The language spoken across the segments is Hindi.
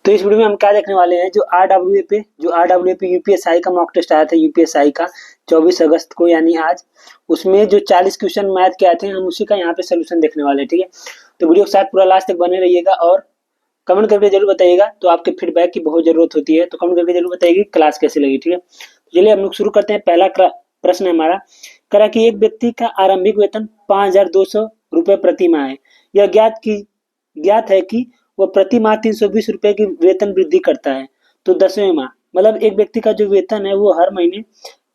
तो इस वीडियो में हम क्या देखने वाले हैं, जो आरडब्ल्यूए यूपीएसआई का मॉक टेस्ट आया था यूपीएसआई का 24 अगस्त को यानी आज, उसमें जो 40 क्वेश्चन मैथ के आए थे हम उसी का यहाँ पे सोल्यूशन देखने वाले हैं। ठीक है, तो वीडियो के साथ पूरा लास्ट तक बने रहिएगा और कमेंट करके जरूर बताइएगा। तो आपके फीडबैक की बहुत जरूरत होती है, तो कमेंट करके जरूर बताइएगा क्लास कैसी लगी। ठीक है, चलिए हम लोग शुरू करते हैं। पहला प्रश्न है हमारा, करा कि एक व्यक्ति का आरंभिक वेतन 5,200 रुपये प्रति माह है। यह ज्ञात है कि वह प्रति माह 320 रुपये की वेतन वृद्धि करता है। तो 10वें माह मतलब एक व्यक्ति का जो वेतन है वो हर महीने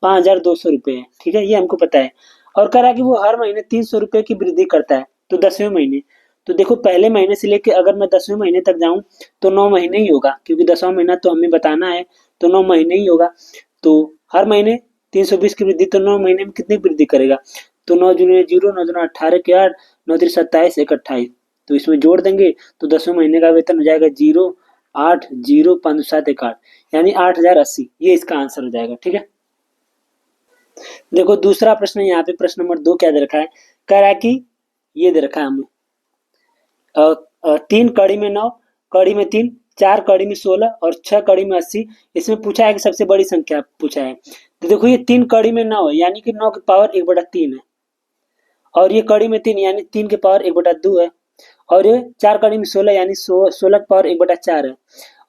5,200 रुपये है। ठीक है, ये हमको पता है। और कह रहा है कि वो हर महीने 300 रुपये की वृद्धि करता है। तो 10वें महीने, तो देखो पहले महीने से लेके अगर मैं 10वें महीने तक जाऊं तो 9 महीने ही होगा, क्योंकि 10वां महीना तो हमें बताना है, तो 9 महीने ही होगा। तो हर महीने 320 की वृद्धि, तो 9 महीने में कितनी वृद्धि करेगा? तो 9 जून 0, 9 दूना 18 के 8, 9 3 27, 1 28, तो इसमें जोड़ देंगे तो 10वें महीने का वेतन हो जाएगा 0, 8, 0, 5 7 1 8, यानी 8,080। ये इसका आंसर हो जाएगा। ठीक है, देखो दूसरा प्रश्न यहाँ पे, प्रश्न नंबर 2 क्या दे रखा है? कह रहा है कि ये दे रखा है हमें 3 कड़ी में 9, कड़ी में 3, 4 कड़ी में 16 और 6 कड़ी में 80। इसमें पूछा है कि सबसे बड़ी संख्या पूछा है। तो देखो ये 3 कड़ी में 9 है, यानी कि 9 की पावर 1/3 है, और ये कड़ी में 3 यानी 3 की पावर 1/2 है, और ये 4 कड़ी में 16 यानी 16 की पावर 1/4 है,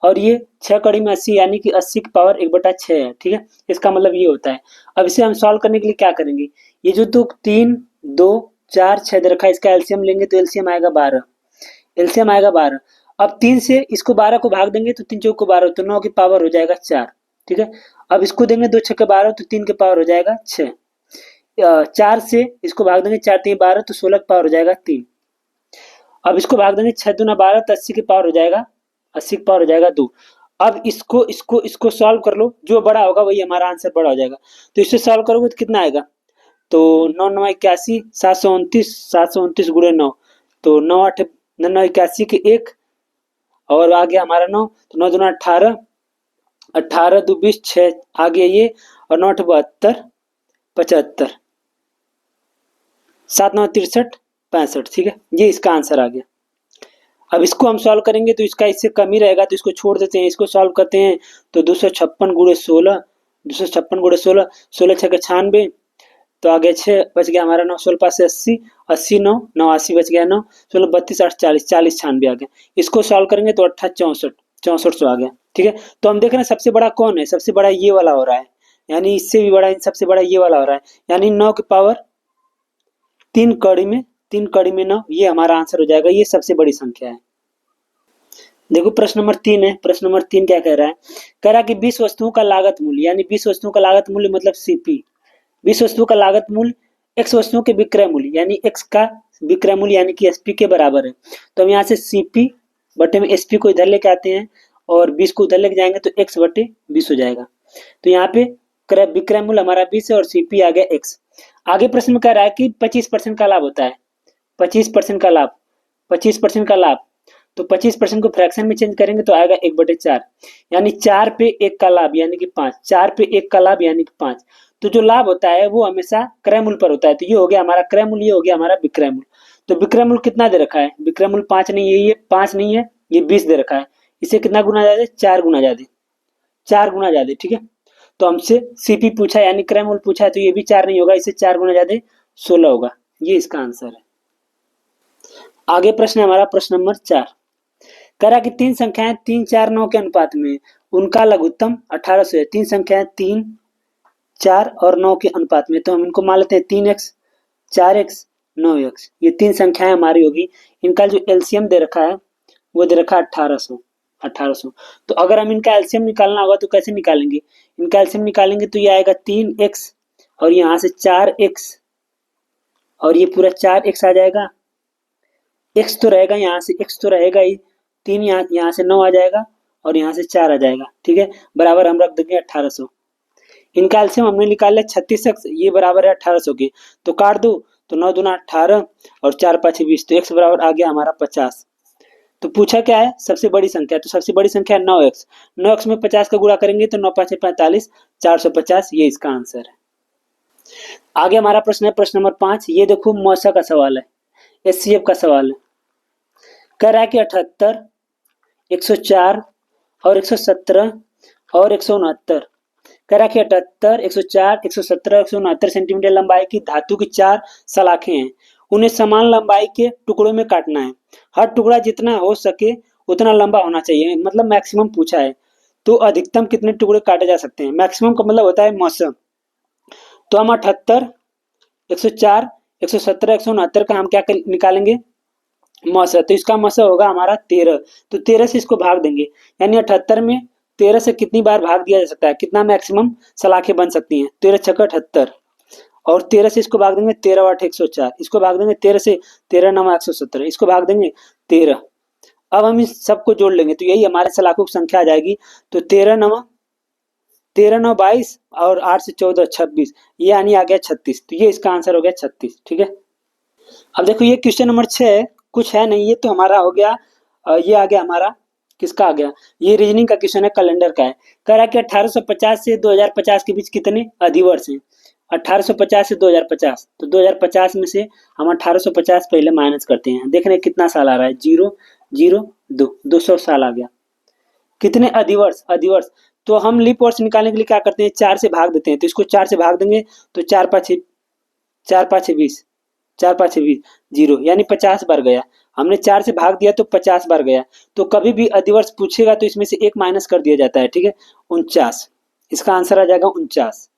और ये 6 कड़ी में 80 यानी कि 80 की पावर 1/6 है। ठीक है, इसका मतलब ये होता है। अब इसे हम सॉल्व करने के लिए क्या करेंगे, ये जो तो 3, 2, 4, 6 दे रखा है, इसका एलसीएम लेंगे तो एलसीएम आएगा 12, एलसीएम आएगा 12। अब 3 से इसको 12 को भाग देंगे तो 3 चौक को 12, तो 9 की पावर हो जाएगा 4। ठीक है, अब इसको देंगे 2 6 के 12, तो 3 की पावर हो जाएगा 6। 4 से इसको भाग देंगे, 4 3 12, तो 16 की पावर हो जाएगा 3। अब इसको भाग देंगे 6 दूना 12, तो 80 की पावर हो जाएगा, 80 की पावर हो जाएगा 2। अब इसको सॉल्व कर लो, जो बड़ा होगा वही हमारा आंसर बड़ा हो जाएगा। तो इससे सॉल्व करोगे तो कितना आएगा? तो 9 9 81, 729, 729 गुणे 9, तो 9 8 9 81 के 1, और आ गया हमारा 9, तो 9 दूना 18, 18 2 20, 6 आ गया ये, और 9 8 72, 75, 7 9 63, 65। ठीक है, ये इसका आंसर आ गया। अब इसको हम सॉल्व करेंगे तो इसका इससे कम ही रहेगा, तो इसको छोड़ देते हैं। इसको सॉल्व करते हैं तो 256 गुणे 16, 256 गुणे 16, 16 6 96, तो आगे 6 बच गया हमारा 9, 16 5 से 80, 80 9 89 बच गया 9, 16 32 8 40, 40 96 आ गया। इसको सॉल्व करेंगे तो 28 64, 64 आ गया। ठीक है, तो हम देख रहे हैं सबसे बड़ा कौन है? सबसे बड़ा ये वाला हो रहा है, यानी इससे भी बड़ा सबसे बड़ा ये वाला हो रहा है, यानी 9 की पावर 3 कड़ी में 9, ये हमारा आंसर हो जाएगा। ये सबसे बड़ी संख्या है। देखो प्रश्न नंबर 3 है। प्रश्न नंबर 3 क्या कह रहा है? कह रहा है कि 20 वस्तुओं का लागत मूल्य, यानी 20 वस्तुओं का लागत मूल्य मतलब सीपी, 20 वस्तुओं का लागत मूल्य x वस्तुओं के विक्रय मूल्य, यानी x का विक्रय मूल्य यानी कि एसपी के बराबर है। तो हम यहाँ से सीपी बटे में एसपी को इधर लेके आते हैं और 20 को उधर लेके जाएंगे तो x बटे 20 हो जाएगा। तो यहाँ पे विक्रय मूल्य हमारा 20 है और सीपी आ गया x। आगे प्रश्न में कह रहा है कि 25% का लाभ होता है, 25% का लाभ, 25% का लाभ, तो 25% को फ्रैक्शन में चेंज करेंगे तो आएगा 1/4, यानी 4 पे 1 का लाभ यानी कि 5, 4 पे 1 का लाभ यानी कि 5। तो जो लाभ होता है वो हमेशा क्रय मूल्य पर होता है। तो ये हो गया हमारा क्रय मूल्य, ये हो गया हमारा विक्रय मूल्य। तो विक्रय मूल्य कितना दे रखा है? विक्रय मूल्य 5 नहीं है, ये 5 नहीं है, ये 20 दे रखा है। इसे कितना गुना ज्यादा? 4 गुना ज्यादा, 4 गुना ज्यादा। ठीक है, तो हमसे सीपी पूछा यानी क्रय मूल्य पूछा है, तो ये भी 4 नहीं होगा, इसे 4 गुना ज्यादा 16 होगा। ये इसका आंसर है। आगे प्रश्न है हमारा प्रश्न नंबर 4। कह रहा कि 3 संख्याएं 3 4 9 के अनुपात में, उनका लघुत्तम 1800 है। 3 संख्याएं 3 4 और 9 के अनुपात में, तो हम इनको मान लेते हैं 3x, 4x, 9x। ये 3 संख्याएं हमारी होगी। इनका जो एलसीएम दे रखा है वो दे रखा है 1800, 1800। तो अगर हम इनका एलसीएम निकालना होगा तो कैसे निकालेंगे? इनका एलसीएम निकालेंगे तो ये आएगा 3x और यहाँ से 4x, और ये पूरा 4x आ जाएगा। x तो रहेगा, यहाँ से x तो रहेगा ही, 3 यहाँ से 9 आ जाएगा और यहाँ से 4 आ जाएगा। ठीक है, बराबर हम रख देंगे 1800। इनका एलसीएम हमने निकाल लिया 36x, ये बराबर है 1800 के, तो काट दो, तो 9 दूना 18 और 4 5 20, तो x बराबर आ गया हमारा 50। तो पूछा क्या है? सबसे बड़ी संख्या, तो सबसे बड़ी संख्या है 9x। 9x में 50 का गुणा करेंगे तो 9 5 45, 450, ये इसका आंसर है। आगे हमारा प्रश्न है प्रश्न नंबर 5। ये देखो मौसा का सवाल है, एचसीएफ का सवाल है। कह रहा है कि 78, 104, और 117 और 169। कह रहा कि 78, 104, 117, 169 सेंटीमीटर लंबाई की धातु की 4 सलाखें हैं। उन्हें समान लंबाई के टुकड़ों में काटना है। हर टुकड़ा जितना हो सके उतना लंबा होना चाहिए, मतलब मैक्सिमम पूछा है। तो अधिकतम कितने टुकड़े काटे जा सकते हैं, मैक्सिमम का मतलब होता है मौसम। तो हम 78, 104, 117, 169 का हम क्या निकालेंगे, मौसा। तो इसका मौसा होगा हमारा 13। तो 13 से इसको भाग देंगे, यानी 78 में 13 से कितनी बार भाग दिया जा सकता है, कितना मैक्सिमम सलाखें बन सकती हैं, 13 छक्का 78। और 13 से इसको भाग देंगे, 13 8 104, इसको भाग देंगे 13 से, 13 9 117, इसको भाग देंगे 13। अब हम इस सबको जोड़ लेंगे तो यही हमारे सलाखों की संख्या आ जाएगी। तो 13 9 22 और 8 से 14 26, ये यानी आ गया 36। तो ये इसका आंसर हो गया 36। ठीक है। अब देखो ये क्वेश्चन नंबर 6 कुछ है नहीं, ये तो हमारा हो गया। ये आ गया हमारा, किसका आ गया, ये रीजनिंग का क्वेश्चन है, कैलेंडर का है। कह रहा है कि 1850 से 2050 के बीच कितने अधिवर्ष हैं। 1850 से 2050, तो 2050 में से हम 1850 पहले माइनस करते हैं, देख रहे हैं कितना साल आ रहा है, 0 0 2, 200 साल आ गया। कितने अधिवर्ष, अधिवर्ष तो हम लीप वर्ष निकालने के लिए क्या करते हैं, 4 से भाग देते हैं। तो इसको 4 से भाग देंगे तो 4 5 20, 4 5 20, 0 यानी 50 बार गया। हमने 4 से भाग दिया तो 50 बार गया। तो कभी भी अधिवर्ष पूछेगा तो इसमें से एक माइनस कर दिया जाता है। ठीक है, 49, इसका आंसर आ जाएगा 49।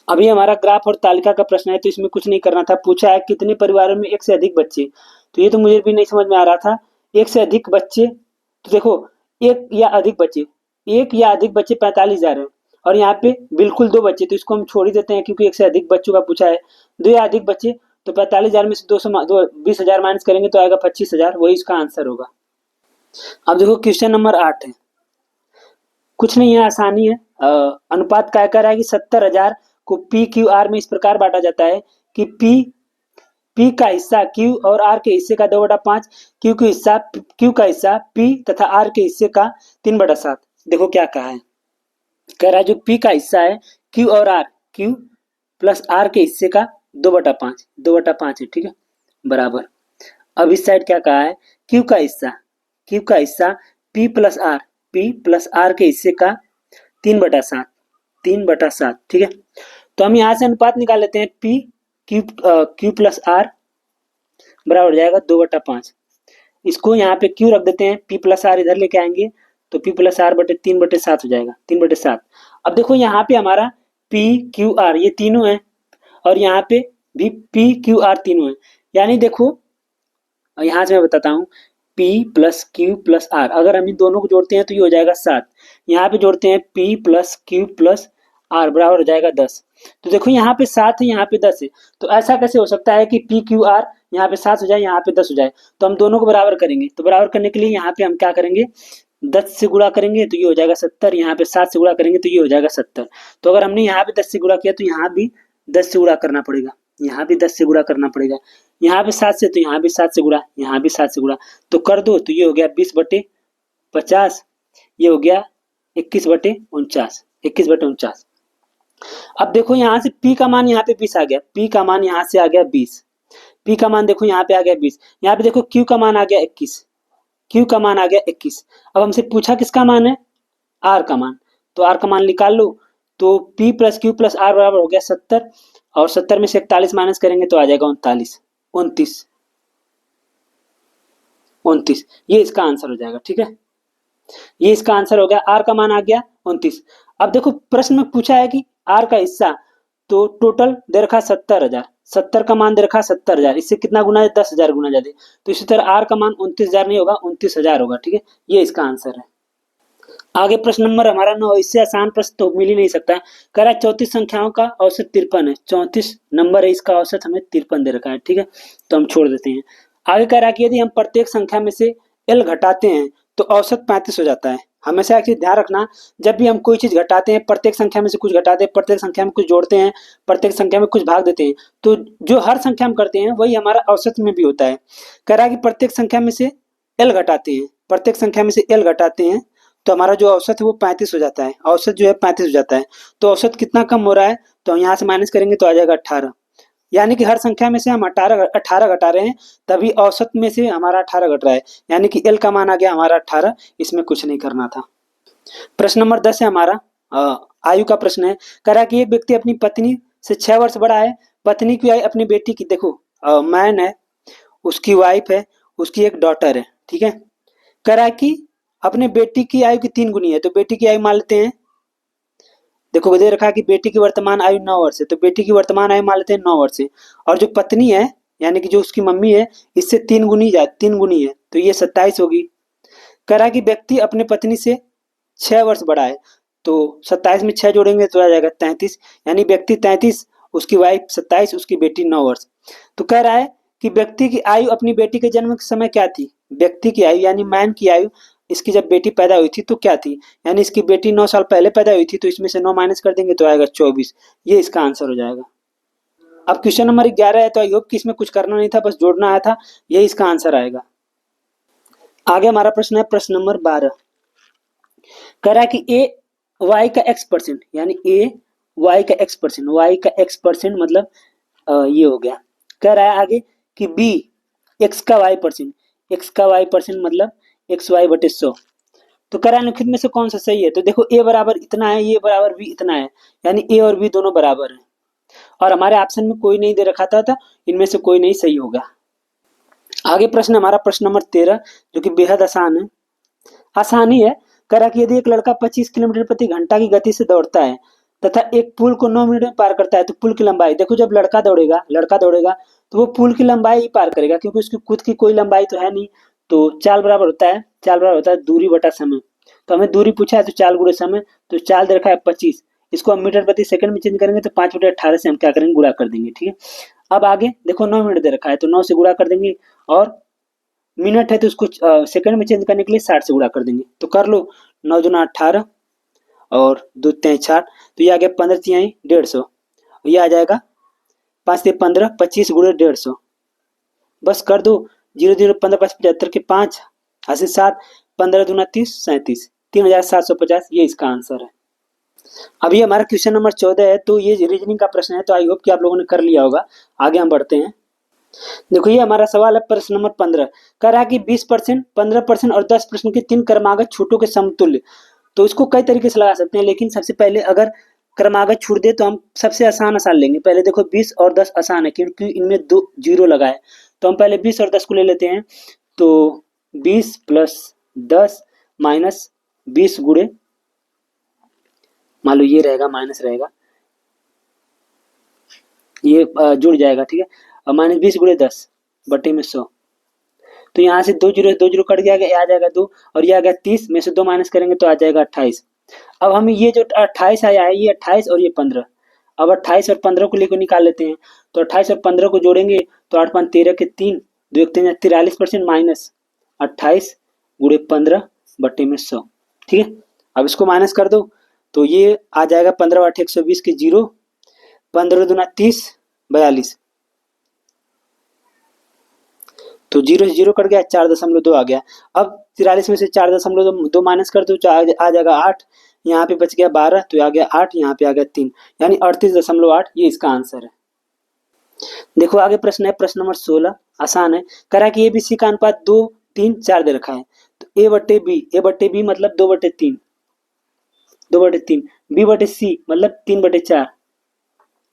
अभी हमारा ग्राफ और तालिका का प्रश्न है, तो इसमें कुछ नहीं करना था। पूछा है कितने परिवारों में एक से अधिक बच्चे, तो ये तो मुझे भी नहीं समझ में आ रहा था। एक से अधिक बच्चे, तो देखो एक या अधिक बच्चे, एक या अधिक बच्चे 45,000 है। और यहाँ पे बिल्कुल दो बच्चे, तो इसको हम छोड़ ही देते हैं क्योंकि एक से अधिक बच्चों का पूछा है। दो या अधिक बच्चे, तो 45,000 में से 20,000 माइनस करेंगे तो आएगा 25,000, वही इसका आंसर होगा। अब देखो क्वेश्चन नंबर 8 है, कुछ नहीं है, आसानी है। अनुपात क्या कर रहा है कि 70,000 को पी क्यू आर में इस प्रकार बांटा जाता है कि पी का हिस्सा क्यू और आर के हिस्से का 2/5, क्यू का हिस्सा पी तथा आर के हिस्से का 3/7। देखो क्या कहा है, कह रहा है जो पी का हिस्सा है क्यू और आर, क्यू प्लस आर के हिस्से का 2/5, 2/5 है। ठीक है, बराबर। अब इस साइड क्या कहा है, क्यू का हिस्सा पी प्लस आर के हिस्से का 3/7, 3/7। ठीक है, तो हम यहाँ से अनुपात निकाल लेते हैं, पी क्यू प्लस आर बराबर हो जाएगा 2/5। इसको यहाँ पे क्यू रख देते हैं, पी प्लस आर इधर लेके आएंगे तो पी प्लस आर बटे 3/7 हो जाएगा, 3/7। अब देखो यहाँ पे हमारा पी क्यू आर ये तीनों है, और यहाँ पे भी पी क्यू आर तीनों है। यानी देखो यहाँ से मैं बताता हूँ, P plus Q plus R, अगर हम इन दोनों को जोड़ते हैं तो ये हो जाएगा 7। यहाँ पे जोड़ते हैं P plus Q plus R बराबर हो जाएगा 10। तो देखो यहाँ पे 7 है, यहाँ पे 10 है। तो ऐसा कैसे हो सकता है कि P क्यू आर यहाँ पे 7 हो जाए, यहाँ पे 10 हो जाए। तो हम दोनों को बराबर करेंगे, तो बराबर करने के लिए यहाँ पे हम क्या करेंगे, 10 से गुणा करेंगे तो ये हो जाएगा 70, यहाँ पे 7 से गुणा करेंगे तो ये हो जाएगा 70। तो अगर हमने यहाँ पे 10 से गुणा किया तो यहाँ भी 10 से गुणा करना पड़ेगा, यहाँ भी 10 से गुणा करना पड़ेगा। यहाँ पे 7 से, तो यहाँ भी 7 से गुणा, यहाँ भी 7 से गुणा, तो कर दो तो ये हो गया 20/50, ये हो गया 21/49, 21/49। अब देखो यहाँ से P का मान यहाँ पे 20 आ गया, P का मान यहाँ से आ गया 20, P का मान देखो यहाँ पे आ गया 20। यहाँ पे देखो Q का मान आ गया 21, Q का मान आ गया 21। अब हमसे पूछा किसका मान है, R का मान, तो R का मान निकाल लो। तो P plus Q plus R बराबर हो गया 70, और 70 में से 41 माइनस करेंगे तो आ जाएगा 39, 29, ये इसका आंसर हो जाएगा। ठीक है, ये इसका आंसर हो गया, आर का मान आ गया 29। अब देखो प्रश्न में पूछा है कि आर का हिस्सा, तो टोटल दे रखा 70,000, 70 का मान दे रखा 70,000, इससे कितना गुना है, 10,000 गुना ज्यादा। तो इसी तरह आर का मान 29,000 नहीं होगा, 29,000 होगा। ठीक है, ये इसका आंसर है। आगे प्रश्न नंबर हमारा 9, इससे आसान प्रश्न तो मिल ही नहीं सकता। कह रहा है 34 संख्याओं का औसत 53 है, 34 नंबर है, इसका औसत हमें 53 दे रखा है। ठीक है, तो हम छोड़ देते हैं। आगे कह रहा है कि यदि हम प्रत्येक संख्या में से एल घटाते हैं तो औसत 35 हो जाता है। हमेशा एक चीज ध्यान रखना, जब भी हम कोई चीज घटाते हैं, प्रत्येक संख्या में से कुछ घटाते हैं, प्रत्येक संख्या में कुछ जोड़ते हैं, प्रत्येक संख्या में कुछ भाग देते हैं, तो जो हर संख्या में करते हैं वही हमारा औसत में भी होता है। कह रहा है कि प्रत्येक संख्या में से एल घटाते हैं, प्रत्येक संख्या में से एल घटाते हैं तो हमारा जो औसत है वो 35 हो जाता है, औसत जो है 35 हो जाता है। तो औसत कितना कम हो रहा है, तो हम यहाँ से माइनस करेंगे तो आ जाएगा 18, यानी कि हर संख्या में से हम 18 घटा रहे हैं, तभी औसत में से हमारा 18 घट रहा है, यानी कि एल का मान आ गया हमारा 18। इसमें कुछ नहीं करना था। प्रश्न नंबर 10 है हमारा, आयु का प्रश्न है। कह रहा है कि एक व्यक्ति अपनी पत्नी से 6 वर्ष बड़ा है। पत्नी की आयु अपनी बेटी की, देखो मैन है, उसकी वाइफ है, उसकी एक डॉटर है, ठीक है। कह रहा है कि अपने बेटी की आयु की 3 गुनी है, तो बेटी की आयु मान लेते हैं। देखो दे रखा है कि बेटी की वर्तमान आयु 9 वर्ष है, तो बेटी की वर्तमान आयु मान लेते हैं 9 वर्ष है। और जो पत्नी है यानी कि जो उसकी मम्मी है, इससे 3 गुनी है, तो ये 27 होगी। कह रहा है कि व्यक्ति अपने पत्नी से 6 वर्ष बड़ा है, तो 27 में 6 जोड़ेंगे तो आ जाएगा 33, यानी व्यक्ति 33, उसकी वाइफ 27, उसकी बेटी 9 वर्ष। तो कह रहा है कि व्यक्ति की आयु अपनी बेटी के जन्म के समय क्या थी। व्यक्ति की आयु यानी मैन की आयु, इसकी जब बेटी पैदा हुई थी तो क्या थी, यानी इसकी बेटी 9 साल पहले पैदा हुई थी, तो इसमें से 9 माइनस कर देंगे तो आएगा 24। ये इसका आंसर हो जाएगा। अब क्वेश्चन नंबर 11 है, तो आई होप कि इसमें कुछ करना नहीं था, बस जोड़ना आया था, ये इसका आंसर आएगा। आगे हमारा प्रश्न है प्रश्न नंबर 12। कह रहा है कि ए वाई का एक्स परसेंट, यानी ए वाई का एक्स परसेंट, वाई का एक्स परसेंट मतलब ये हो गया। कह रहा है आगे कि बी एक्स का वाई परसेंट, एक्स का वाई परसेंट मतलब एक्स वाई बटे 100। तो कह रहा है निम्नलिखित में से कौन सा सही है। तो देखो ए बराबर इतना है, ये बराबर बी इतना है, यानी ए और बी दोनों बराबर है। और हमारे ऑप्शन में कोई नहीं दे रखा था, इनमें से कोई नहीं सही होगा। आगे प्रश्न हमारा प्रश्न नंबर 13, जो कि बेहद आसान है, आसानी है। कह रहा कि यदि एक लड़का 25 किलोमीटर प्रति घंटा की गति से दौड़ता है तथा एक पुल को 9 मिनट में पार करता है, तो पुल की लंबाई, देखो जब लड़का दौड़ेगा तो वो पुल की लंबाई ही पार करेगा, क्योंकि उसकी खुद की कोई लंबाई तो है नहीं। तो चाल बराबर होता है दूरी बटा समय। तो हमें दूरी पूछा है, तो चाल गुणे समय, तो चाल दे रखा है 25, इसको हम मीटर प्रति सेकंड में चेंज करेंगे तो 5/18 से हम क्या करेंगे, गुणा कर देंगे, ठीक है। अब आगे देखो 9 मिनट दे रखा है, तो 9 से गुणा कर देंगे, और मिनट है तो उसको सेकंड में चेंज करने के लिए 60 से गुणा कर देंगे। तो कर लो, 9 दूना 18 और 2 तिहाई 60, तो ये आ गया 15 तिहाई 150, ये आ जाएगा 5 से 15, 25 गुणे 150, बस कर दो, 0 0 15 5 75 के 5 80 7, 15 दूना 30 37, 3750, ये इसका आंसर है। अभी हमारा क्वेश्चन नंबर 14 है, तो ये रीजनिंग का प्रश्न है, तो आई होप कि आप लोगों ने कर लिया होगा। आगे हम बढ़ते हैं। देखो ये हमारा सवाल है प्रश्न नंबर 15। कह रहा है कि 20%, 15% और 10% के 3 क्रमागत छूटों के समतुल्य। तो इसको कई तरीके से लगा सकते हैं, लेकिन सबसे पहले अगर क्रमागत छूट दे तो हम सबसे आसान लेंगे। पहले देखो 20 और 10 आसान है, क्योंकि इनमें 2 जीरो लगा है, तो हम पहले 20 और 10 को ले लेते हैं। तो 20 प्लस 10 माइनस 20 गुणे, मान लो ये रहेगा, माइनस रहेगा, ये जुड़ जाएगा, ठीक है। माइनस 20 गुणे 10 बटे में 100, तो यहाँ से 2 जीरो कट गया, आ जाएगा 2, और ये आ गया 30 में से 2 माइनस करेंगे तो आ जाएगा 28। अब हम ये जो 28 आया है, ये 28 और ये 15, अब 28 और 15 को लेकर निकाल लेते हैं। तो 28 और 15 को जोड़ेंगे तो 8 5 13 के 3, 2 1 3 43% माइनस 28 गुणे 15 बटे में 100, ठीक है। अब इसको माइनस कर दो, तो ये आ जाएगा 15 8 120 के 0, 15 दूना 30 42, तो 0 से 0 कट गया, 4.2 आ गया। अब 43 में से 4.2 माइनस कर दो, आ जाएगा 8, यहाँ पे बच गया 12, तो आ गया 8, यहाँ पे आ गया 3, यानी 38.8, ये इसका आंसर है। देखो आगे प्रश्न है प्रश्न नंबर 16, आसान है। कह रहा है कि एबीसी का अनुपात 2 3 4 दे रखा है, तो ए बटे बी मतलब 2/3, 2/3, बी बटे सी मतलब 3/4,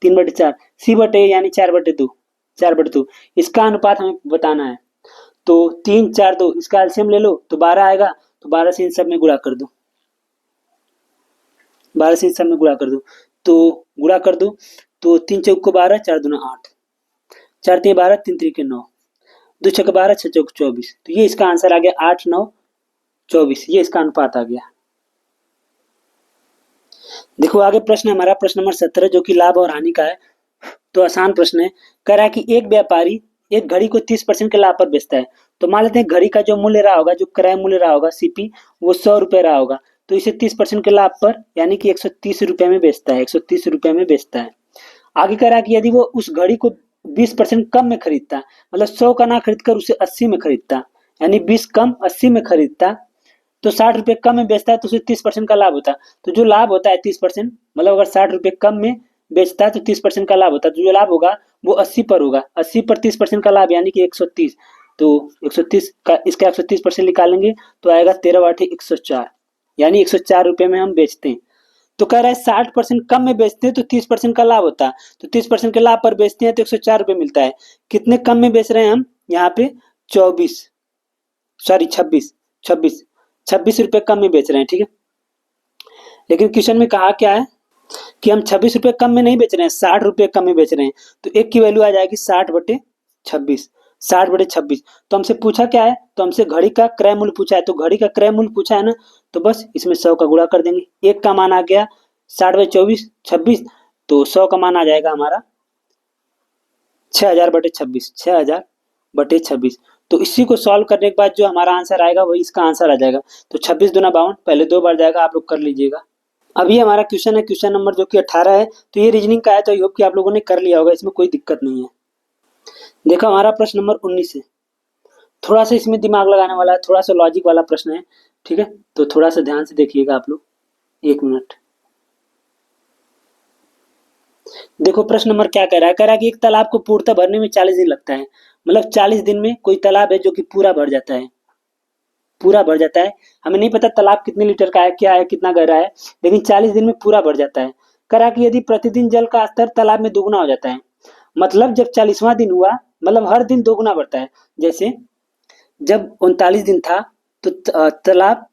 3/4, सी बटे यानी 4/2, 4/2, इसका अनुपात हमें बताना है। तो 3 4 2, इसका एलसीएम ले लो तो 12 आएगा, तो 12 से इन सब में गुणा कर दो, 12 से इन सब में गुणा कर दो, तो गुणा कर दो, तो 3 चौक को 12, 4 दूना 8, 4 3 12, 3 3 के 9, 2 छक 12, 6 चौक 24, तो ये इसका आंसर आ गया 8 9 24, ये इसका अनुपात आ गया। देखो आगे प्रश्न हमारा प्रश्न नंबर 17, जो कि लाभ और हानि का है, तो आसान प्रश्न है। कह रहा है कि एक व्यापारी एक घड़ी को 30% के लाभ पर बेचता है, तो मान लेते हैं घड़ी का जो मूल्य रहा होगा, जो क्रय मूल्य रहा होगा सीपी, वो 100 रुपए रहा होगा, तो इसे 30% के लाभ पर यानी कि 130 रुपए में बेचता है, 130 रुपए में बेचता है। आगे कह रहा है कि यदि वो उस घड़ी को 20% कम में खरीदता, मतलब 100 का ना खरीद कर उसे 80 में खरीदता, यानी 20 कम 80 में खरीदता, तो 60 रुपए कम में बेचता है, तो उसे 30% का लाभ होता है। तो जो लाभ होता है 30%, मतलब अगर 60 रुपए कम में बेचता है तो 30% का लाभ होता है, तो जो लाभ होगा वो 80 पर होगा, 80 पर 30% का लाभ यानी कि 130। तो 130 का इसका 130% निकालेंगे तो आएगा 13/104, यानी 104 रुपये में हम बेचते हैं। तो कह रहा है 60% कम में बेचते हैं तो 30% का लाभ होता है, तो 30% के लाभ पर बेचते हैं तो 104 रुपये मिलता है। कितने कम में बेच रहे हैं हम यहाँ पे? 26 छब्बीस रुपये कम में बेच रहे हैं, ठीक है। लेकिन क्वेश्चन में कहा क्या है कि हम 26 रुपये कम में नहीं बेच रहे हैं, 60 रुपये कम में बेच रहे हैं। तो एक की वैल्यू आ जाएगी 60/26, 60/26। तो हमसे पूछा क्या है? तो हमसे घड़ी का क्रय मूल्य पूछा है, तो घड़ी का क्रय मूल्य पूछा है ना, तो बस इसमें 100 का गुणा कर देंगे। एक का मान आ गया 60/24 तो 100 का मान आ जाएगा हमारा 6000/26, 6000/26। तो इसी को सॉल्व करने के बाद जो हमारा आंसर आएगा वही इसका आंसर आ जाएगा। तो 26 दूना 52, पहले 2 बार जाएगा, आप लोग कर लीजिएगा। अभी हमारा क्वेश्चन है, क्वेश्चन नंबर जो कि 18 है। तो ये रीजनिंग का है, तो आई होप कि आप लोगों ने कर लिया होगा, इसमें कोई दिक्कत नहीं है। देखो हमारा प्रश्न नंबर 19 है। थोड़ा सा इसमें दिमाग लगाने वाला है, थोड़ा सा लॉजिक वाला प्रश्न है, ठीक है। तो थोड़ा सा ध्यान से देखिएगा आप लोग, 1 मिनट। देखो प्रश्न नंबर क्या कह रहा है? कह रहा है कि एक तालाब को पूर्णतः भरने में 40 दिन लगता है। मतलब 40 दिन में कोई तालाब है जो कि पूरा भर जाता है, पूरा भर जाता है। हमें नहीं पता तालाब कितने लीटर का है, क्या है, कितना गहरा है, लेकिन 40 दिन में पूरा भर जाता है। करा कि यदि प्रतिदिन जल का स्तर तालाब में दोगुना हो जाता है, मतलब जब 40वां दिन हुआ, मतलब हर दिन दोगुना बढ़ता है। जैसे जब 39 दिन था तो तालाब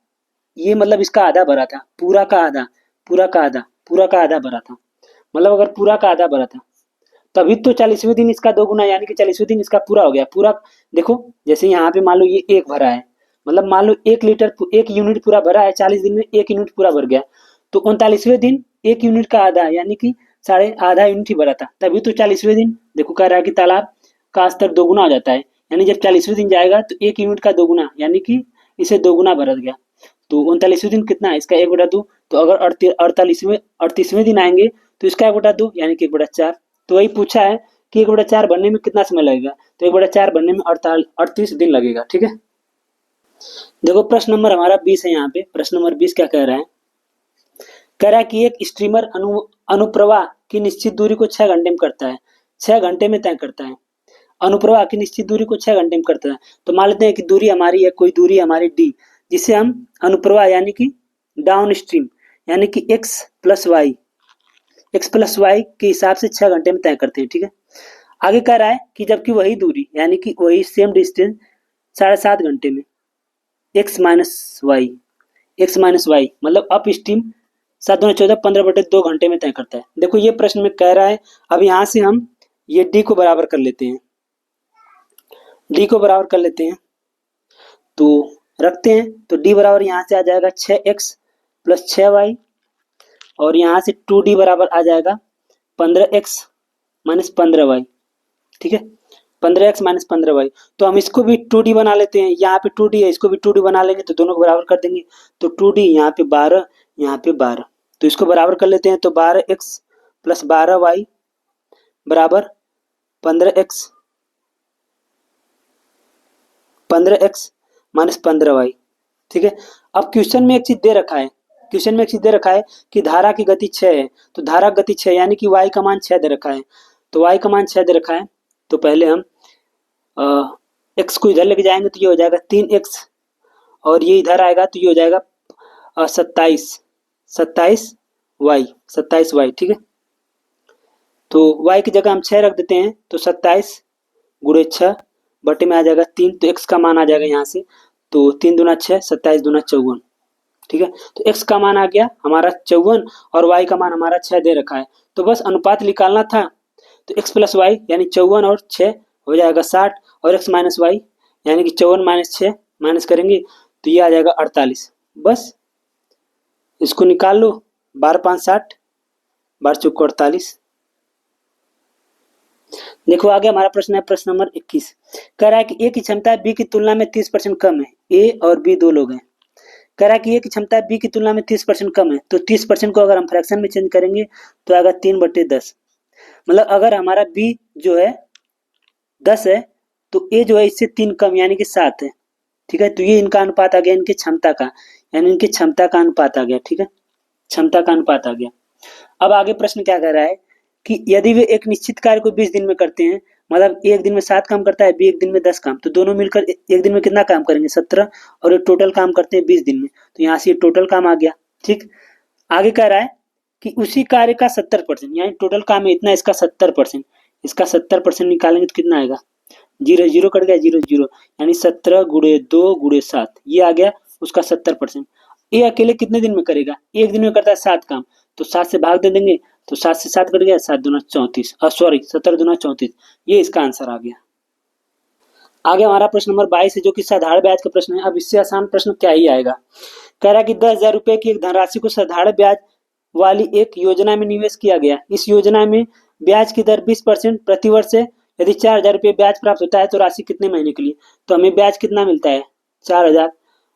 ये मतलब इसका आधा भरा था, पूरा का आधा, पूरा का आधा, पूरा का आधा भरा था। मतलब अगर पूरा का आधा भरा था तभी तो 40वें दिन इसका दोगुना, यानी कि 40वें दिन इसका पूरा हो गया। पूरा देखो, जैसे यहाँ पे मान लो ये 1 भरा है, मतलब मान लो 1 लीटर 1 यूनिट पूरा भरा है, 40 दिन में 1 यूनिट पूरा भर गया। तो 39वें दिन 1 यूनिट का आधा, यानी कि साढ़े आधा यूनिट ही भरा था, तभी तो 40वें दिन देखो कह रहा है कि तालाब का स्तर दोगुना हो जाता है। यानी जब 40वें दिन जाएगा तो 1 यूनिट का दोगुना, यानी कि इसे दोगुना भर गया। तो 39वें दिन कितना है? इसका 1/2। तो अगर 38वें दिन आएंगे तो इसका 1/2, यानी कि 1/4। तो वही पूछा है कि 1/4 बनने में कितना समय लगेगा? तो 1/4 बनने में 38 दिन लगेगा, ठीक है। देखो प्रश्न नंबर हमारा 20 है। यहाँ पे प्रश्न नंबर 20 क्या कह रहा है? कह रहा है कि एक स्ट्रीमर अनुप्रवाह की निश्चित दूरी को 6 घंटे में करता है, 6 घंटे में तय करता है। अनुप्रवाह की निश्चित दूरी को 6 घंटे में करता है। तो मान लेते हैं कि दूरी हमारी है, कोई दूरी हमारी डी, जिसे हम अनुप्रवाह यानी कि डाउन स्ट्रीम यानी कि x+y के हिसाब से 6 घंटे में तय करते हैं, ठीक है। आगे कह रहा है कि जबकि वही दूरी यानी कि वही सेम डिस्टेंस 7.5 घंटे में x-y मतलब अप स्ट्रीम 7 दूना 14 15/2 घंटे में तय करता है। देखो ये प्रश्न में कह रहा है, अब यहाँ से हम ये डी को बराबर कर लेते हैं, डी को बराबर कर लेते हैं, तो रखते हैं। तो डी बराबर यहाँ से आ जाएगा 6x + 6y, और यहाँ से 2d बराबर आ जाएगा 15x - 15y, ठीक है। 15x - 15y। तो हम इसको भी 2d बना लेते हैं, यहाँ पे 2d है, इसको भी 2d बना लेंगे, तो दोनों को बराबर कर देंगे। तो 2d यहाँ पे 12, यहाँ पे 12, तो इसको बराबर कर लेते हैं। तो 12x + 12y बराबर 15x - 15y, ठीक है। अब क्वेश्चन में एक चीज दे रखा है, क्वेश्चन में एक चीज दे रखा है कि धारा की गति 6 है। तो धारा गति 6 यानी कि y का मान 6 दे रखा है। तो y का मान 6 दे रखा है, तो पहले हम x को इधर लेके जाएंगे तो ये हो जाएगा 3x, और ये इधर आएगा तो ये हो जाएगा 27y, ठीक है। तो y की जगह हम 6 रख देते हैं, तो 27 × 6 बटे में आ जाएगा 3, तो x का मान आ जाएगा यहाँ से, तो 3 दूना 6, 27 दूना 54, ठीक है। तो x का मान आ गया हमारा 54 और y का मान हमारा 6 दे रखा है। तो बस अनुपात निकालना था, तो x + y यानी 54 और 6 हो जाएगा 60, और x - y यानी कि 54 - 6 माइनस करेंगे तो ये आ जाएगा 48। बस इसको निकाल लो, 12 5 60, 12 चौको 48। देखो आगे हमारा प्रश्न है, प्रश्न नंबर 21। कह रहा है कि ए की क्षमता बी की तुलना में 30% कम है। ए और बी दो लोग हैं। कह रहा है कि ए की क्षमता बी की तुलना में 30% कम है। तो 30% को अगर हम फ्रैक्शन में चेंज करेंगे तो आएगा 3/10। मतलब अगर हमारा बी जो है 10 है तो ए जो है इससे 3 कम यानी कि 7 है, ठीक है। तो ये इनका अनुपात आ गया इनकी क्षमता का, यानी इनकी क्षमता का अनुपात आ गया, ठीक है। क्षमता का अनुपात आ गया। अब आगे प्रश्न क्या कह रहा है कि यदि वे एक निश्चित कार्य को 20 दिन में करते हैं, मतलब एक दिन में 7 काम करता है, बी एक दिन में 10 काम, तो दोनों मिलकर एक दिन में कितना काम करेंगे 17, और ये टोटल काम करते हैं 20 दिन में, तो यहाँ से ये टोटल काम आ गया। ठीक, आगे कह रहा है कि उसी कार्य का 70%, यानी टोटल काम है इतना, इसका 70%, इसका 70% निकालेंगे तो कितना आएगा, जीरो जीरो कट गया, जीरो जीरो, यानी 17 गुणे 2 गुणे 7, ये आ गया उसका 70%। ये अकेले कितने दिन में करेगा, एक दिन में करता है 7 काम, तो 7 से भाग दे देंगे, तो 7 से 7 कट गया, 7 दूना 34, सॉरी 17 दूना 34, ये इसका आंसर आ गया। आगे हमारा प्रश्न नंबर 22 है, जो कि साधारण ब्याज का प्रश्न है। अब इससे आसान प्रश्न क्या ही आएगा। कह रहा है कि 10,000 रुपए की एक धनराशि को साधारण ब्याज वाली एक योजना में निवेश किया गया। इस योजना में ब्याज की दर 20% प्रति वर्ष है। यदि 4,000 रुपये ब्याज प्राप्त होता है तो राशि कितने महीने के लिए, तो हमें ब्याज कितना मिलता है 4,000,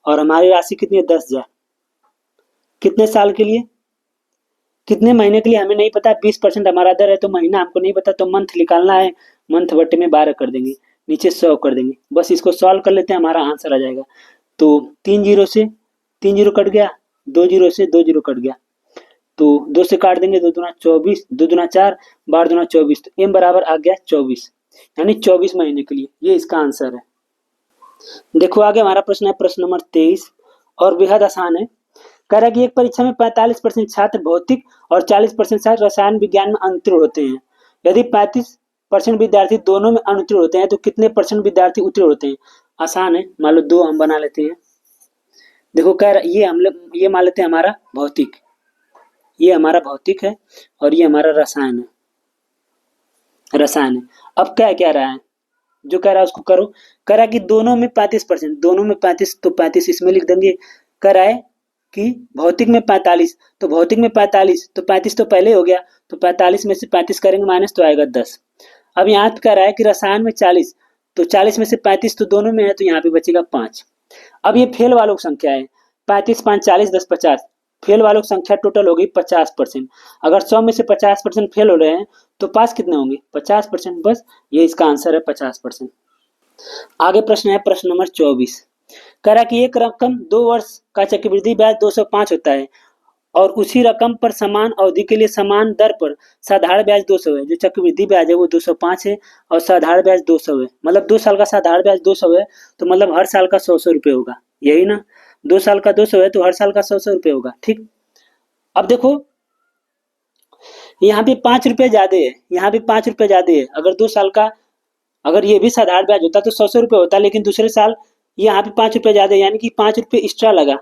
और हमारी राशि कितनी है 10,000, कितने साल के लिए, कितने महीने के लिए हमें नहीं पता, 20% हमारा दर है तो महीना हमको नहीं पता, तो मंथ निकालना है, मंथ बटे में 12 कर देंगे, नीचे 100 कर देंगे, बस इसको सॉल्व कर लेते हैं, हमारा आंसर आ जाएगा। तो 3 जीरो से 3 जीरो कट गया, 2 जीरो से 2 जीरो कट गया, तो 2 से काट देंगे, 2 दूना 24, 2 दूना 4, 12 दूना 24, तो एम बराबर आ गया 24, यानी 24 महीने के लिए, ये इसका आंसर है। देखो आगे हमारा प्रश्न है प्रश्न नंबर 23, और बेहद आसान है। कह रहा है कि एक परीक्षा में 45% छात्र भौतिक और 40% छात्र रसायन विज्ञान में अनुत्तीर्ण होते हैं। यदि 35% विद्यार्थी दोनों में अनुत्तीर्ण होते हैं तो कितने परसेंट विद्यार्थी उत्तीर्ण होते हैं। आसान है, मान लो 2 हम बना लेते हैं। देखो कह रहा ये हम लोग ये मान लेते हैं हमारा भौतिक, ये हमारा भौतिक है और ये हमारा रसायन है, रसायन है। अब क्या कह रहा है, जो कह रहा है उसको करो। कह रहा है कि दोनों में 35%, दोनों में 35, तो 35 इसमें लिख देंगे। कह रहा है कि भौतिक में 45, तो भौतिक में 45, तो 35 तो पहले हो गया, तो 45 में से 35 करेंगे माइनस, तो आएगा 10। अब यहाँ पे कह रहा है कि रसायन में 40, तो 40 में से 35 तो दोनों में है, तो यहाँ पे बचेगा 5। अब ये फेल वालों की संख्या है, 35 5 40 10 50, फेल वालों की संख्या टोटल हो गई 50%। अगर 100 में से 50% फेल हो रहे हैं तो पास कितने होंगे 50%, बस ये इसका आंसर है 50%। आगे प्रश्न है प्रश्न नंबर 24। कह रहा कि एक रकम 2 वर्ष का चक्रवृद्धि ब्याज 205 होता है और उसी रकम पर समान अवधि के लिए समान दर पर साधारण ब्याज 200 है। जो चक्रवृद्धि ब्याज है वो 205 है और साधारण ब्याज 200 है, मतलब 2 साल का साधारण ब्याज 200 है, तो मतलब हर साल का 100 रुपये होगा, यही ना। 2 साल का 200 है तो हर साल का 100 रुपये होगा। ठीक, अब देखो यहाँ पे 5 रुपये ज्यादा है, यहाँ पे 5 रुपये ज्यादा है। अगर 2 साल का, अगर ये भी साधारण ब्याज होता तो 100 रुपये होता, लेकिन दूसरे साल यहाँ पे 5 रुपये ज्यादा है, यानी कि 5 रुपये एक्स्ट्रा लगा,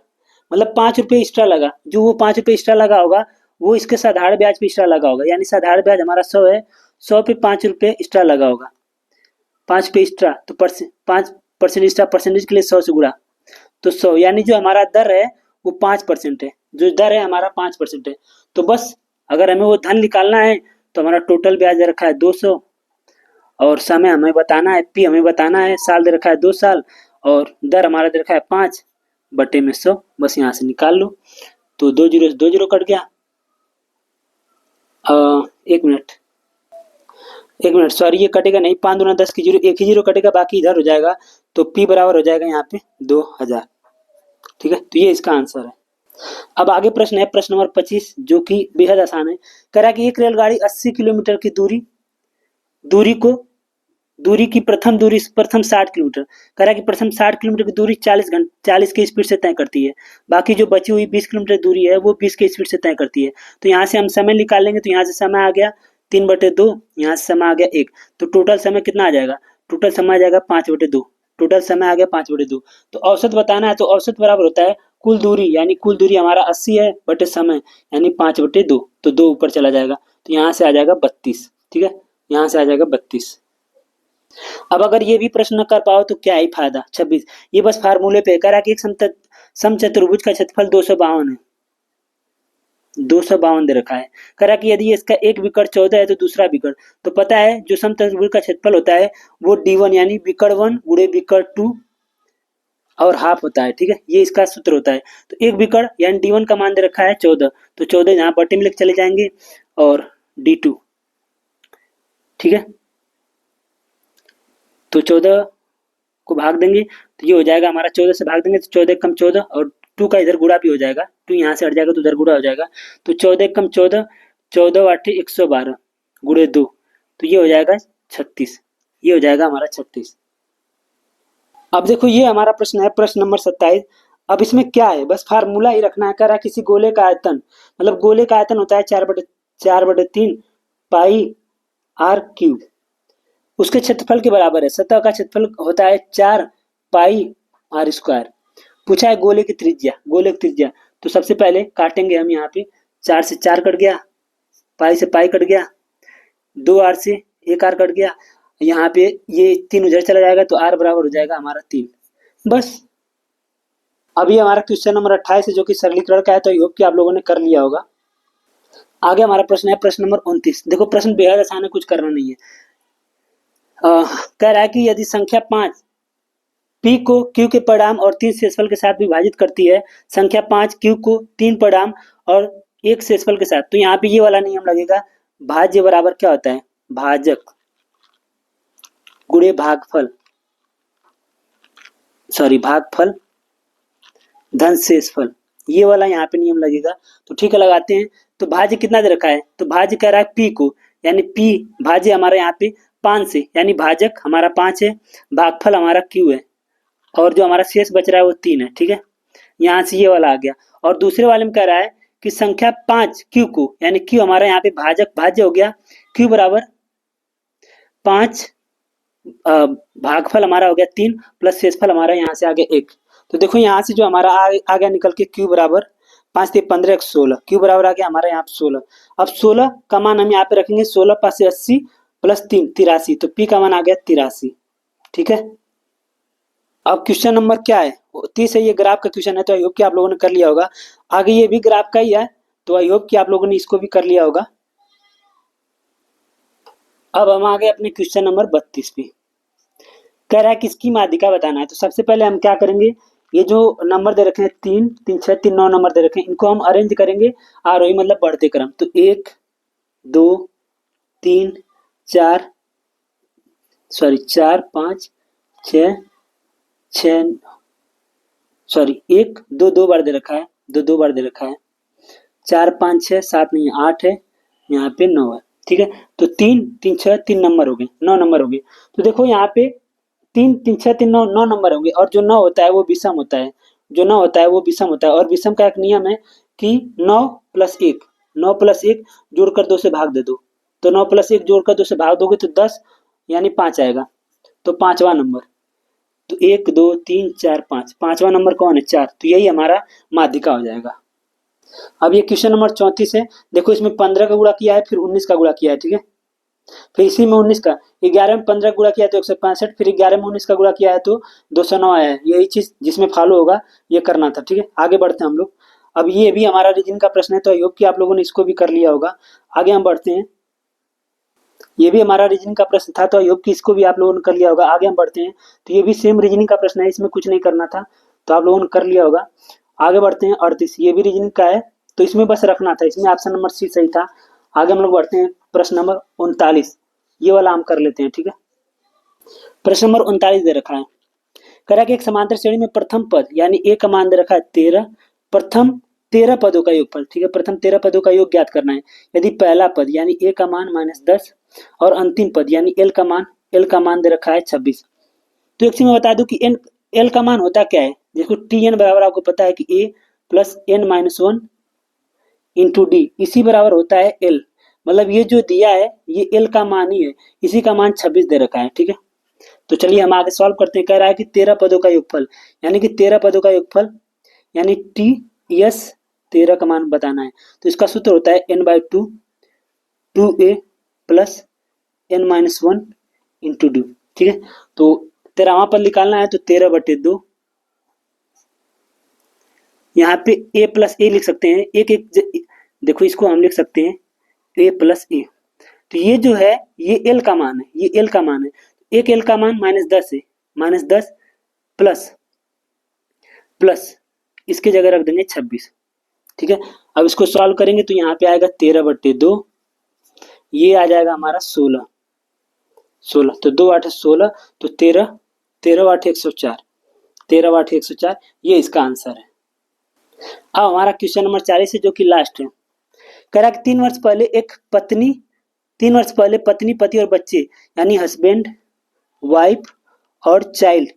मतलब 5 रुपये एक्स्ट्रा लगा। जो वो 5 रुपये एक्स्ट्रा लगा होगा वो इसके साधारण ब्याज पे एक्स्ट्रा लगा होगा, यानी साधारण ब्याज हमारा 100 है, 100 पे 5 रुपये एक्स्ट्रा लगा होगा, 5 पे एक्स्ट्रा, तो 5% एक्स्ट्रा, परसेंटेज के लिए 100 से गुणा, तो 100, यानी जो हमारा दर है वो 5% है, जो दर है हमारा 5% है। तो बस अगर हमें वो धन निकालना है तो हमारा टोटल ब्याज दे रखा है 200, और समय हमें बताना है, पी हमें बताना है, साल दे रखा है 2 साल, और दर हमारा दे रखा है 5 बटे में 100, बस यहाँ से निकाल लो। तो 2 जीरो से 2 जीरो कट गया, एक मिनट सॉरी, ये कटेगा नहीं, 5 दूना 10 की जीरो, एक ही जीरो कटेगा, बाकी इधर हो जाएगा, तो पी बराबर हो जाएगा यहाँ पे 2000। ठीक है, तो ये इसका आंसर है। अब आगे प्रश्न है प्रश्न नंबर 25, जो कि बेहद आसान है। कह रहा है कि एक रेलगाड़ी 80 किलोमीटर की दूरी की प्रथम 60 किलोमीटर, कह रहा है कि प्रथम 60 किलोमीटर की दूरी 40 की स्पीड से तय करती है, बाकी जो बची हुई 20 किलोमीटर दूरी है वो 20 की स्पीड से तय करती है। तो यहाँ से हम समय निकाल लेंगे, तो यहाँ से समय आ गया 3/2, यहाँ से समय आ गया 1, तो टोटल समय कितना आ जाएगा, टोटल समय आ जाएगा 5/2, टोटल समय आ गया 5/2। तो औसत बताना है, तो औसत बराबर होता है कुल दूरी, यानी कुल दूरी हमारा 80 है बटे समय, यानी 5/2, तो 2 ऊपर चला जाएगा, तो यहाँ से आ जाएगा 32। ठीक है, यहाँ से आ जाएगा 32। अब अगर ये भी प्रश्न न कर पाओ तो क्या ही फायदा। 26, ये बस फार्मूले पे कह रहा कि एक समचतुर्भुज का क्षेत्रफल 252 है, 252 दे रखा है। कह रहा कि यदि इसका एक विकर्ण 14 है तो दूसरा विकर्ण, तो पता है जो समचतुर्भुज का क्षेत्रफल होता है वो d1 यानी विकर्ण 1 गुणे विकर्ण 2 और हाफ होता है। ठीक है, ये इसका सूत्र होता है। तो एक विकर्ण यानी d1 का मान दे रखा है 14, तो 14 यहाँ बटे में लेके चले जाएंगे, और d2, ठीक है, तो 14 को भाग देंगे तो ये हो जाएगा हमारा, 14 से भाग देंगे तो 14 कम 14, और 2 का इधर गुणा भी हो जाएगा, 2 यहाँ से हट जाएगा तो उधर गुणा हो जाएगा, तो 14 कम 14, 14 8 112, गुणे 2, तो ये हो जाएगा 36। ये हो जाएगा हमारा 36। अब देखो ये हमारा प्रश्न है, प्रश्न नंबर 27। अब इसमें क्या है, बस फार्मूला ही रखना है। कह रहा है किसी गोले का आयतन, मतलब गोले का आयतन होता है 4/3 पाई आर क्यूब, उसके क्षेत्रफल के बराबर है। सतह का क्षेत्रफल होता है 4 पाई आर स्क्वायर। पूछा है गोले की त्रिज्या, गोले की त्रिज्या। तो सबसे पहले काटेंगे हम यहाँ पे, 4 से 4 कट गया, पाई से पाई कट गया, 2 आर से 1 आर कट गया, यहाँ पे ये 3 उधर चला जाएगा तो आर बराबर हो जाएगा हमारा 3। बस। अभी हमारा क्वेश्चन नंबर 28 है जो कि सरलीकरण का है, तो आई होप कि आप लोगों ने कर लिया होगा। आगे हमारा प्रश्न है प्रश्न नंबर 29। देखो प्रश्न बेहद आसान है, कुछ करना नहीं है। कह रहा है कि यदि संख्या 5 पी को क्यू के परिणाम और 3 शेषफल के साथ विभाजित करती है, संख्या 5 क्यू को 3 परिणाम और 1 शेषफल के साथ, तो यहाँ पे ये वाला नियम लगेगा, भाज्य बराबर क्या होता है, भाजक गुणे भागफल, सॉरी भागफल धन शेषफल, ये वाला यहाँ पे नियम लगेगा। तो ठीक है, लगाते हैं। तो भाज्य कितना दे रखा है, तो भाज्य कह रहा है पी को, यानी पी भाज्य हमारा यहाँ पे 5 से, यानी भाजक हमारा 5 है, भागफल हमारा क्यू है, और जो हमारा शेष बच रहा है वो 3 है। ठीक है, यहाँ से ये वाला आ गया। और दूसरे वाले में कह रहा है कि संख्या 5 क्यू को, यानी क्यू हमारा यहाँ पे भाजक भाज्य हो गया, क्यू बराबर 5, भागफल हमारा हो गया 3 प्लस शेषफल हमारा यहाँ से आ गया 1। तो देखो यहाँ से जो हमारा आ गया निकल के क्यू बराबर 5 से 15 16, क्यू बराबर आ गया हमारा यहाँ पे 16। अब 16 का मान हम यहाँ पे रखेंगे, 16 5 से 80 प्लस 3 83, तो पी का मान आ गया 83। ठीक है, अब क्वेश्चन नंबर क्या है, 30 है, ये ग्राफ का क्वेश्चन है, तो आई होप कि आप लोगों ने कर लिया होगा। आगे ये भी ग्राफ का ही है, तो आई होप कि आप लोगों ने इसको भी कर लिया होगा। अब हम आ गए अपने क्वेश्चन नंबर 32 पे। कह रहा है किसकी माध्यिका बताना है। तो सबसे पहले हम क्या करेंगे, ये जो नंबर दे रखे हैं 3 3 6 3 9 नंबर दे रखे हैं, इनको हम अरेंज करेंगे आरोही मतलब बढ़ते क्रम। तो 1 2 3 4 सॉरी 4 5 6 6 सॉरी 1 2 2 बार दे रखा है, 2 2 बार दे रखा है, 4 5 6 7 नहीं 8 है, यहाँ पे 9 है। ठीक है, तो 3 3 6 3 नंबर हो गए, 9 नंबर हो गए। तो देखो यहाँ पे 3 3 6 3 9 9 नंबर होंगे, और जो 9 होता है वो विषम होता है, जो 9 होता है वो विषम होता है। और विषम का एक नियम है कि 9 प्लस 1, 9 प्लस 1 जोड़कर 2 से भाग दे दो, तो 9 प्लस 1 जोड़कर 2 से भाग दोगे तो 10 यानी 5 आएगा, तो पांचवा नंबर। तो 1 2 3 4 5, पांचवा नंबर कौन है, 4, तो यही हमारा माध्यिका हो जाएगा। अब ये क्वेश्चन नंबर 34 है। देखो इसमें 15 का गुणा किया है, फिर 19 का गुणा किया है। ठीक है, फिर इसी में 19 का, 11 में 15 गुणा किया तो 165, फिर 11 में 19 का गुणा किया है तो 209 आया है। यही चीज जिसमें फॉलो होगा ये करना था। ठीक है, आगे बढ़ते हैं हम लोग। अब ये भी हमारा रीजनिंग का प्रश्न है, तो आई होप कि आप लोगों ने इसको भी कर लिया होगा। आगे हम बढ़ते हैं, ये भी हमारा रीजनिंग का प्रश्न था, तो आई होप कि इसको भी आप लोगों ने कर लिया होगा। आगे हम बढ़ते हैं, तो ये भी सेम रीजनिंग का प्रश्न है, इसमें कुछ नहीं करना था, तो आप लोगों ने कर लिया होगा। आगे बढ़ते हैं 38, ये भी रीजनिंग का है, तो इसमें बस रखना था, इसमें ऑप्शन नंबर सी सही था। आगे हम लोग बढ़ते हैं प्रश्न नंबर 39, ये वाला हम कर लेते हैं। ठीक है, प्रश्न नंबर 39 दे रखा है, कह रहा है कि एक समांतर श्रेणी में प्रथम पद यानी ए का मान दे रखा है 13, प्रथम 13 पदों का योगफल। ठीक है, प्रथम 13 पदों का योग ज्ञात करना है। यदि पहला पद यानी ए का मान -10 और अंतिम पद यानी एल का मान दे रखा है 26। तो एक चीज मैं बता दूं कि एल का मान होता क्या है, देखो टी एन बराबर आपको पता है कि A plus N minus 1 into D, इसी बराबर होता है एल। मतलब ये जो दिया है ये एल का मान ही है, इसी का मान 26 दे रखा है। ठीक है, तो चलिए हम आगे सॉल्व करते हैं। कह रहा है कि 13 पदों का योगफल, यानी कि 13 पदों का योगफल यानी टी एस 13 का मान बताना है। तो इसका सूत्र होता है n/2 2a plus n-1 into D. ठीक है, तो 13वां पद निकालना है, तो 13/2, यहाँ पे a प्लस ए लिख सकते हैं, देखो इसको हम लिख सकते हैं a प्लस ए। तो ये जो है ये एल का मान है, ये एल का मान है। एक एल का मान -10 है, -10 प्लस प्लस इसके जगह रख देंगे 26। ठीक है, अब इसको सॉल्व करेंगे तो यहाँ पे आएगा 13/2, ये आ जाएगा हमारा 16, तो 2 8 16, तो 13 13 8 104, 13 8 104, ये इसका आंसर है। अब हमारा क्वेश्चन नंबर 40 है जो कि लास्ट है। कह रहा कि 3 वर्ष पहले एक पत्नी 3 वर्ष पहले पत्नी, पति और बच्चे यानी हस्बैंड, वाइफ और चाइल्ड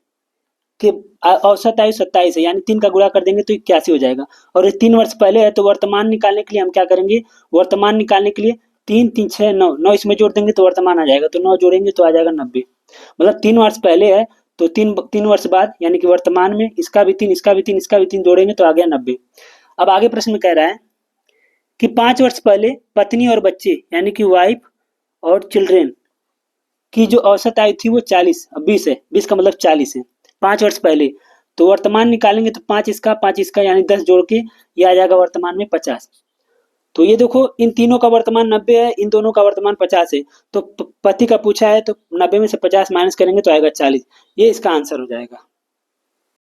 कि औसत आयु 27 है, यानी 3 का गुणा कर देंगे तो 81 हो जाएगा। और ये 3 वर्ष पहले है तो वर्तमान निकालने के लिए हम क्या करेंगे, वर्तमान निकालने के लिए 3 3 6 9 9 इसमें जोड़ देंगे तो वर्तमान आ जाएगा, तो 9 जोड़ेंगे तो आ जाएगा 90। मतलब 3 वर्ष पहले है तो 3 वर्ष बाद यानी कि वर्तमान में इसका भी 3 इसका भी 3 इसका भी 3 जोड़ेंगे तो आ गया 90। अब आगे प्रश्न में कह रहा है कि 5 वर्ष पहले पत्नी और बच्चे यानी कि वाइफ और चिल्ड्रेन की जो औसत आयु थी वो 20 है, 20 का मतलब 40 है 5 वर्ष पहले। तो वर्तमान निकालेंगे तो 5 इसका यानी 10 जोड़ के ये आ जाएगा वर्तमान में 50। तो ये देखो इन तीनों का वर्तमान 90 है, इन दोनों का वर्तमान 50 है। तो पति का पूछा है तो 90 में से 50 माइनस करेंगे तो आएगा 40। ये इसका आंसर हो जाएगा।